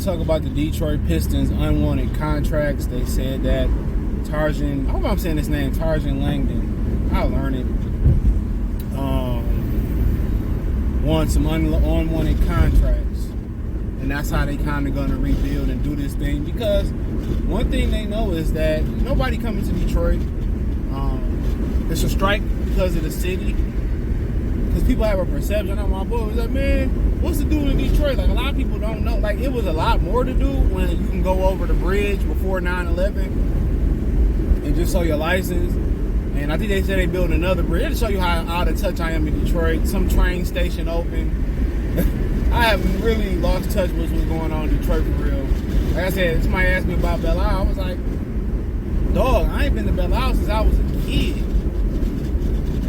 talk about the Detroit Pistons unwanted contracts. They said that Trajan, I hope I'm saying his name, Trajan Langdon, I'll learn it, won some unwanted contracts. And that's how they kind of going to rebuild and do this thing. Because one thing they know is that nobody coming to Detroit. It's a strike because of the city. Because people have a perception. My boy was like, man, what's to do in Detroit? Like, a lot of people don't know. Like, it was a lot more to do when you can go over the bridge before 9/11 and just show your license. And I think they said they built another bridge to show you how out of touch I am in Detroit. Some train station open. I have really lost touch with what's going on in Detroit for real. Like I said, somebody asked me about Belle Isle. I was like, dog, I ain't been to Belle Isle since I was a kid.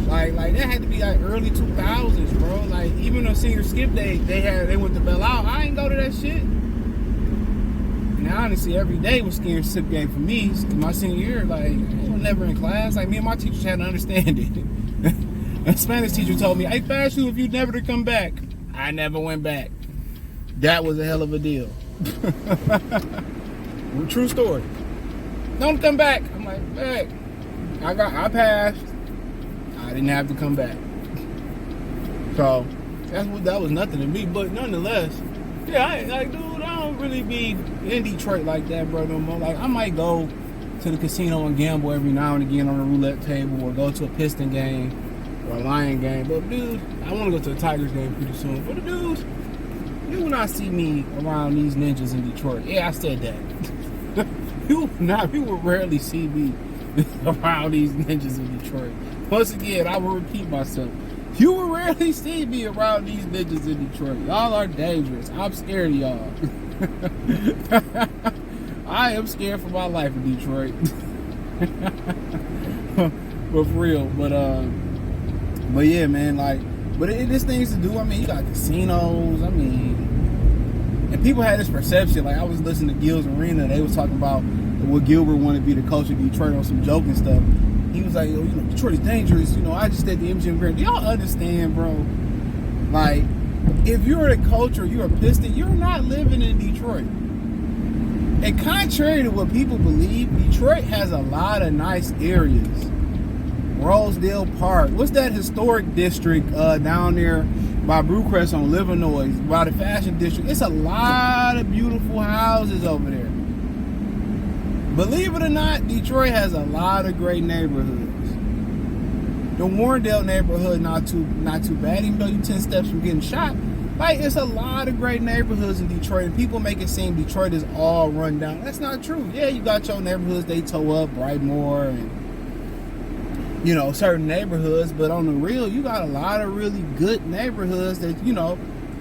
Like that had to be like early 2000s, bro. Like, even though senior skip day, they went to Belle Isle. I ain't go to that shit. And honestly, every day was senior skip game for me. My senior year, like, I was never in class. Like, me and my teachers had to understand it. A Spanish teacher told me, "I bash you if you never to come back." I never went back. That was a hell of a deal. True story. Don't come back. I'm like, back. I passed. I didn't have to come back. So that was nothing to me. But nonetheless, yeah, dude, I don't really be in Detroit like that, bro, no more. Like, I might go to the casino and gamble every now and again on a roulette table, or go to a Piston game or a Lion game. But dude, I want to go to a Tigers game pretty soon. But dude, you will not see me around these ninjas in Detroit. Yeah, I said that. You will rarely see me around these ninjas in Detroit. Once again, I will repeat myself. You will rarely see me around these ninjas in Detroit. Y'all are dangerous. I'm scared of y'all. I am scared for my life in Detroit. But for real. But yeah, man, like, but there's things to do. I mean, you got casinos. I mean, and people had this perception. Like, I was listening to Gil's Arena. They was talking about what Gilbert wanted to be the coach of Detroit on some joking stuff. He was like, Detroit is dangerous. I just stayed at the MGM Grand. Do y'all understand, bro? Like, if you're a coach or you're a Piston, you're not living in Detroit. And contrary to what people believe, Detroit has a lot of nice areas. Rosedale Park. What's that historic district down there by Brewcrest on Livernois, by the Fashion District? It's a lot of beautiful houses over there. Believe it or not, Detroit has a lot of great neighborhoods. The Warrendale neighborhood not too bad, even though you're 10 steps from getting shot. Like, it's a lot of great neighborhoods in Detroit, and people make it seem Detroit is all run down. That's not true. Yeah, you got your neighborhoods they toe up, Brightmoor, and certain neighborhoods, but on the real, you got a lot of really good neighborhoods that,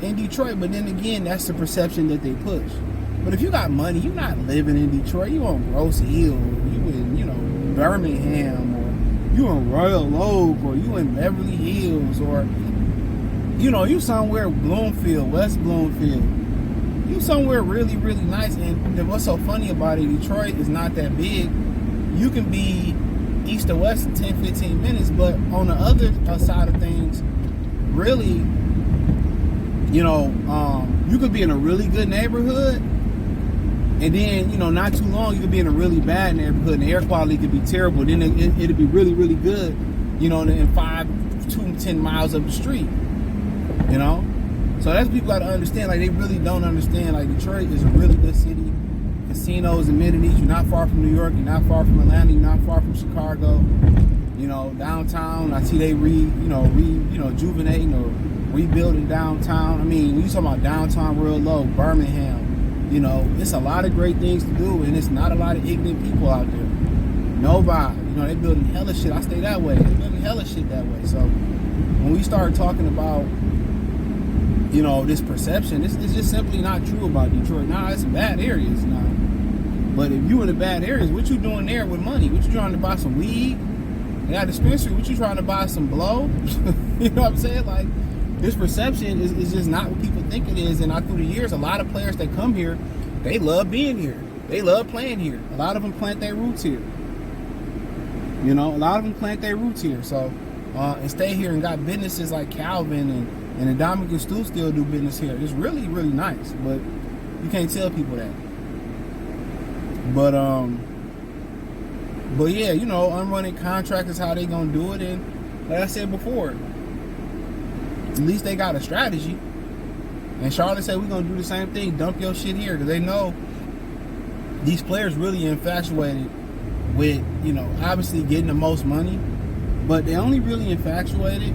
in Detroit. But then again, that's the perception that they push. But if you got money, you're not living in Detroit. You on Rose Hill, or you in, Birmingham, or you in Royal Oak, or you in Beverly Hills, or, you somewhere Bloomfield, West Bloomfield. You somewhere really, really nice. And what's so funny about it, Detroit is not that big. You can be east or west in 10, 15 minutes, but on the other side of things, really, you could be in a really good neighborhood, and then, not too long, you could be in a really bad neighborhood, and the air quality could be terrible. Then it'd be really, really good, in 10 miles up the street, So that's what people got to understand. Like, they really don't understand. Like, Detroit is a really good city. Casinos, amenities. You're not far from New York. You're not far from Atlanta. You're not far from Chicago. Downtown. I see they rejuvenating or rebuilding downtown. I mean, when you talk about downtown real low, Birmingham, it's a lot of great things to do, and it's not a lot of ignorant people out there. Nobody. They building hella shit. I stay that way. They building hella shit that way. So when we start talking about, this perception, it's just simply not true about Detroit. Nah, it's bad areas now. But if you in the bad areas, what you doing there with money? What you trying to buy some weed? They got a dispensary. What you trying to buy some blow? You know what I'm saying? Like, this perception is just not what people think it is. And through the years, a lot of players that come here, they love being here. They love playing here. A lot of them plant their roots here. A lot of them plant their roots here. So, and stay here and got businesses like Calvin and the Dominican Stew still do business here. It's really, really nice. But, You can't tell people that. But yeah, you know, unwanted contract is how they gonna do it, and like I said before, at least they got a strategy. And Charlotte said we're gonna do the same thing, dump your shit here, because they know these players really infatuated with, you know, obviously getting the most money, but they only really infatuated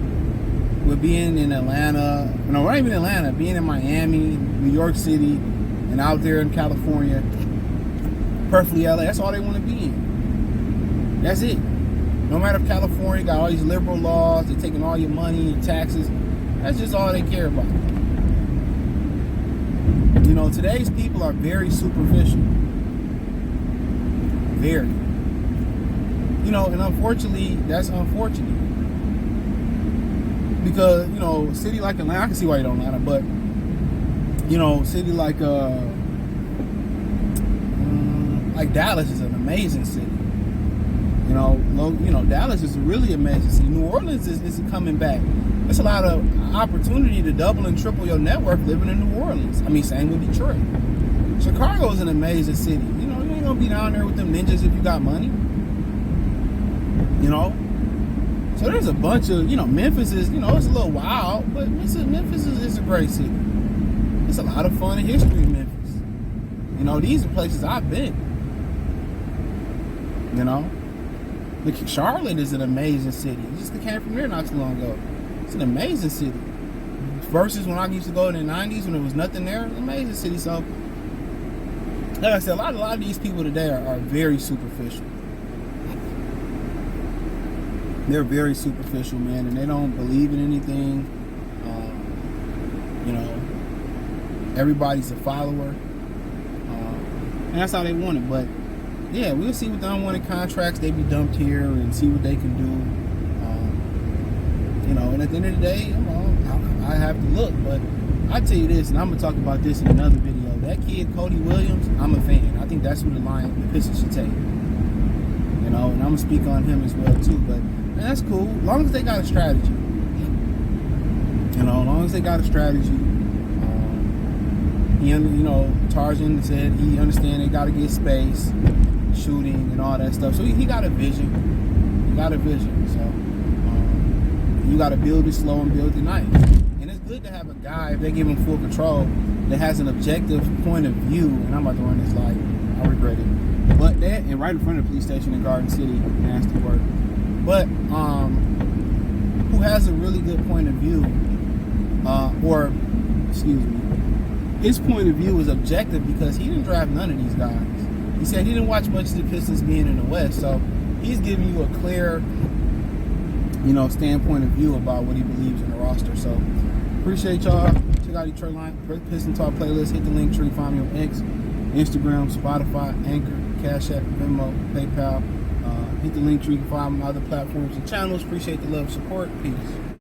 with being in Atlanta, no, not even Atlanta, being in Miami, New York City, and out there in California, perfectly LA. That's all they want to be in. That's it. No matter if California got all these liberal laws, they're taking all your money and taxes, that's just all they care about. You know, today's people are very superficial. Very. You know, and unfortunately, that's unfortunate. Because, you know, a city like Atlanta, I can see why you don't Atlanta, but, you know, a city like Dallas is an amazing city. You know, Dallas is a really amazing city. New Orleans is coming back. There's a lot of opportunity to double and triple your net worth living in New Orleans. I mean, same with Detroit. Chicago is an amazing city. You know, you ain't gonna be down there with them ninjas if you got money. You know? So there's a bunch of, you know, Memphis is, you know, it's a little wild, but Memphis is a great city. There's a lot of fun and history in Memphis. You know, these are places I've been. You know? Charlotte is an amazing city. I just came from there not too long ago. It's an amazing city. Versus when I used to go in the 90s when there was nothing there, an amazing city. So, like I said, a lot of these people today are very superficial. They're very superficial, man, and they don't believe in anything. You know, everybody's a follower. And that's how they want it. But, yeah, we'll see with the unwanted contracts. They be dumped here and see what they can do. You know, and at the end of the day, you know, I have to look. But I tell you this, and I'm going to talk about this in another video. That kid, Cody Williams, I'm a fan. I think that's who the Pistons should take. You know, and I'm going to speak on him as well, too. But man, that's cool. As long as they got a strategy. You know, as long as they got a strategy. You know, Trajan said he understands they got to get space, shooting, and all that stuff. So he got a vision. He got a vision. So you got to build it slow and build it nice. And it's good to have a guy, if they give him full control, that has an objective point of view. And I'm about to run this light. I regret it. But that, and right in front of the police station in Garden City, nasty work. But who has a really good point of view, his point of view is objective because he didn't draft none of these guys. He said he didn't watch much of the Pistons being in the West, so he's giving you a clear, you know, standpoint of view about what he believes in the roster. So appreciate y'all. Check out Detroit Piston Talk playlist. Hit the link tree. Find me on X, Instagram, Spotify, Anchor, Cash App, Venmo, PayPal. Hit the link tree. You can find me on other platforms and channels. Appreciate the love and support. Peace.